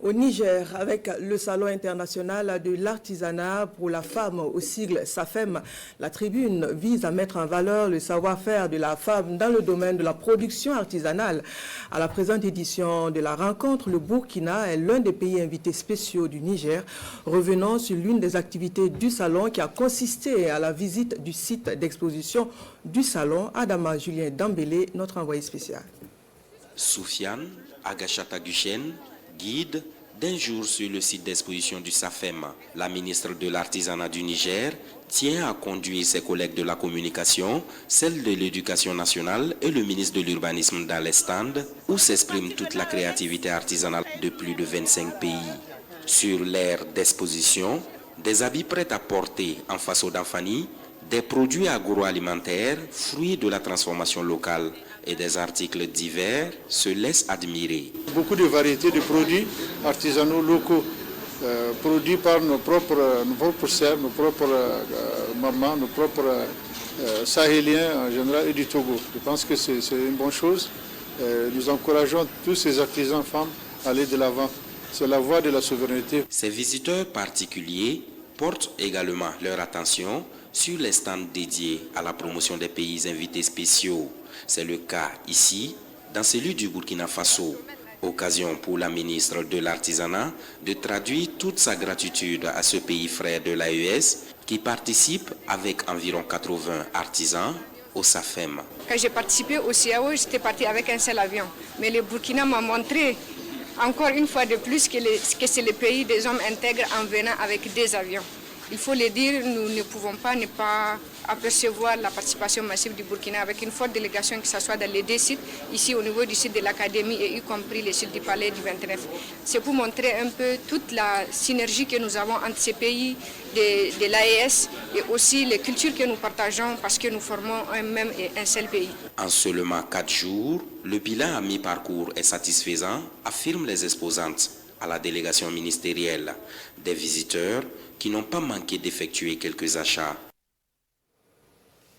Au Niger, avec le Salon international de l'artisanat pour la femme, au sigle SAFEM, la tribune vise à mettre en valeur le savoir-faire de la femme dans le domaine de la production artisanale. À la présente édition de la rencontre, le Burkina est l'un des pays invités spéciaux du Niger. Revenons sur l'une des activités du salon qui a consisté à la visite du site d'exposition du salon. Adama Julien Dambélé, notre envoyé spécial. Soufiane Agachata Guchen, guide d'un jour sur le site d'exposition du SAFEM. La ministre de l'Artisanat du Niger tient à conduire ses collègues de la communication, celle de l'éducation nationale et le ministre de l'Urbanisme dans les stands où s'exprime toute la créativité artisanale de plus de 25 pays. Sur l'aire d'exposition, des habits prêts à porter en façon d'Anfani, des produits agroalimentaires, fruits de la transformation locale et des articles divers se laissent admirer. Beaucoup de variétés de produits artisanaux locaux, produits par nos propres serfs, nos propres mamans, nos propres sahéliens en général et du Togo. Je pense que c'est une bonne chose. Nous encourageons tous ces artisans femmes à aller de l'avant. C'est la voie de la souveraineté. Ces visiteurs particuliers portent également leur attention sur les stands dédiés à la promotion des pays invités spéciaux. C'est le cas ici, dans celui du Burkina Faso. Occasion pour la ministre de l'Artisanat de traduire toute sa gratitude à ce pays frère de l'AES qui participe avec environ 80 artisans au SAFEM. Quand j'ai participé au CAO, j'étais partie avec un seul avion. Mais le Burkina m'a montré encore une fois de plus que c'est le pays des hommes intègres en venant avec des avions. Il faut le dire, nous ne pouvons pas ne pas apercevoir la participation massive du Burkina avec une forte délégation, que ce soit dans les deux sites, ici au niveau du site de l'Académie et y compris le site du Palais du 29. C'est pour montrer un peu toute la synergie que nous avons entre ces pays de l'AES et aussi les cultures que nous partageons parce que nous formons un même et un seul pays. En seulement 4 jours, le bilan à mi-parcours est satisfaisant, affirment les exposantes à la délégation ministérielle. Des visiteurs qui n'ont pas manqué d'effectuer quelques achats